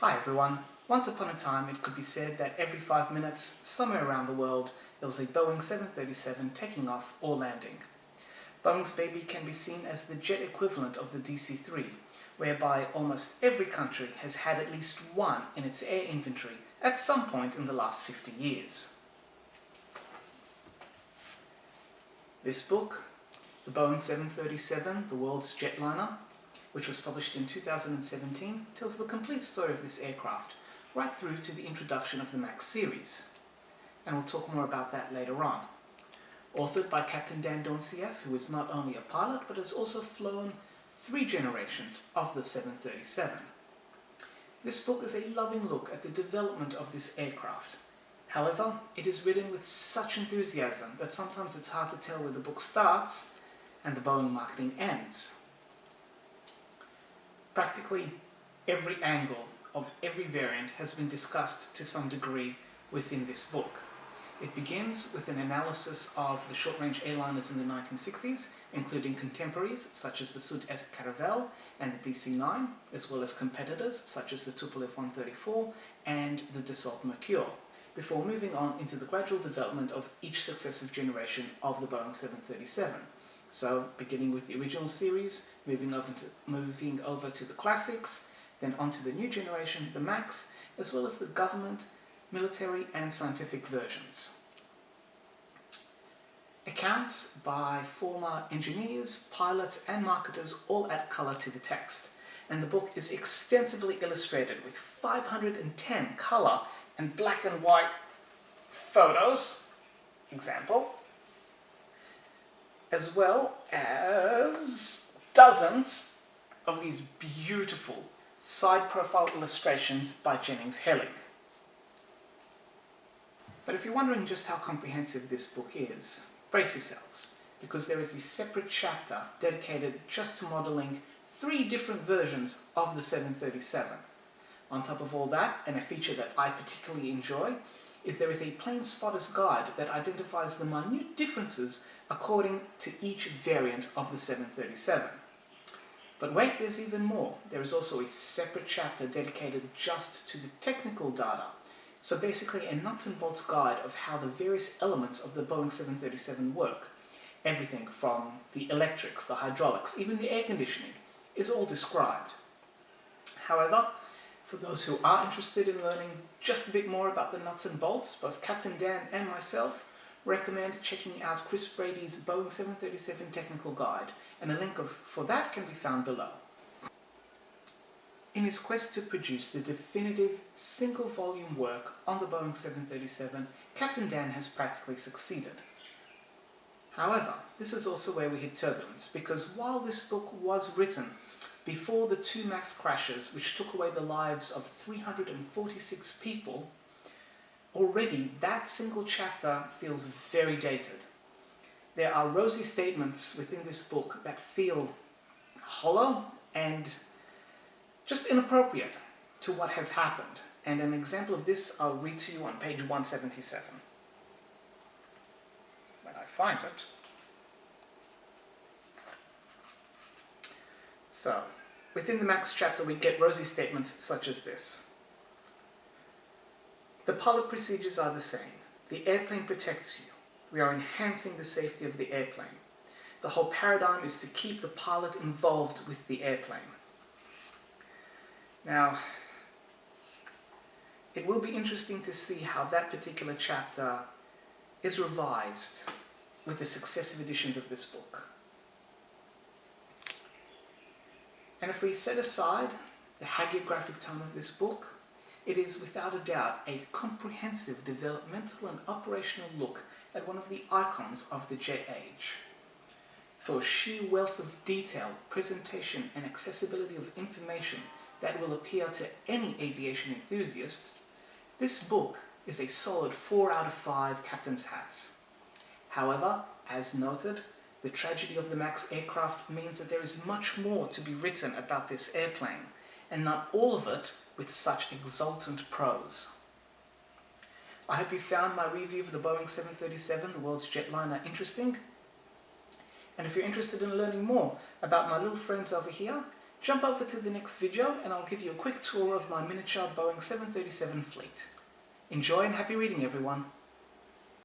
Hi everyone. Once upon a time it could be said that every 5 minutes, somewhere around the world, there was a Boeing 737 taking off or landing. Boeing's baby can be seen as the jet equivalent of the DC-3, whereby almost every country has had at least one in its air inventory at some point in the last 50 years. This book, the Boeing 737, the world's jetliner, which was published in 2017, tells the complete story of this aircraft, right through to the introduction of the MAX series. And we'll talk more about that later on. Authored by Captain Dan Doncieff, who is not only a pilot, but has also flown 3 generations of the 737. This book is a loving look at the development of this aircraft. However, it is written with such enthusiasm that sometimes it's hard to tell where the book starts and the Boeing marketing ends. Practically every angle of every variant has been discussed to some degree within this book. It begins with an analysis of the short-range airliners in the 1960s, including contemporaries such as the Sud-Est Caravelle and the DC-9, as well as competitors such as the Tupolev 134 and the Dassault Mercure, before moving on into the gradual development of each successive generation of the Boeing 737. So, beginning with the original series, moving over to the classics, then onto the new generation, the MAX, as well as the government, military and scientific versions. Accounts by former engineers, pilots and marketers all add colour to the text, and the book is extensively illustrated with 510 colour and black and white photos, example, as well as dozens of these beautiful side profile illustrations by Jennings Helling. But if you're wondering just how comprehensive this book is, brace yourselves, because there is a separate chapter dedicated just to modelling 3 different versions of the 737. On top of all that, and a feature that I particularly enjoy, is there is a plane spotter's guide that identifies the minute differences according to each variant of the 737. But wait, there's even more. There is also a separate chapter dedicated just to the technical data. So basically a nuts and bolts guide of how the various elements of the Boeing 737 work. Everything from the electrics, the hydraulics, even the air conditioning is all described. However, for those who are interested in learning just a bit more about the nuts and bolts, both Captain Dan and myself recommend checking out Chris Brady's Boeing 737 Technical Guide, and a link for that can be found below. In his quest to produce the definitive single-volume work on the Boeing 737, Captain Dan has practically succeeded. However, this is also where we hit turbulence, because while this book was written before the 2 MAX crashes which took away the lives of 346 people, already that single chapter feels very dated. There are rosy statements within this book that feel hollow and just inappropriate to what has happened. And an example of this I'll read to you on page 177. When I find it. So, within the MAX chapter we get rosy statements such as this. The pilot procedures are the same. The airplane protects you. We are enhancing the safety of the airplane. The whole paradigm is to keep the pilot involved with the airplane. Now, it will be interesting to see how that particular chapter is revised with the successive editions of this book. And if we set aside the hagiographic tone of this book, it is without a doubt a comprehensive developmental and operational look at one of the icons of the jet age. For sheer wealth of detail, presentation and accessibility of information that will appeal to any aviation enthusiast, this book is a solid 4 out of 5 captain's hats. However, as noted, the tragedy of the MAX aircraft means that there is much more to be written about this airplane, and not all of it with such exultant prose. I hope you found my review of the Boeing 737, the world's jetliner, interesting. And if you're interested in learning more about my little friends over here, Jump over to the next video and I'll give you a quick tour of my miniature Boeing 737 fleet. Enjoy and happy reading, everyone.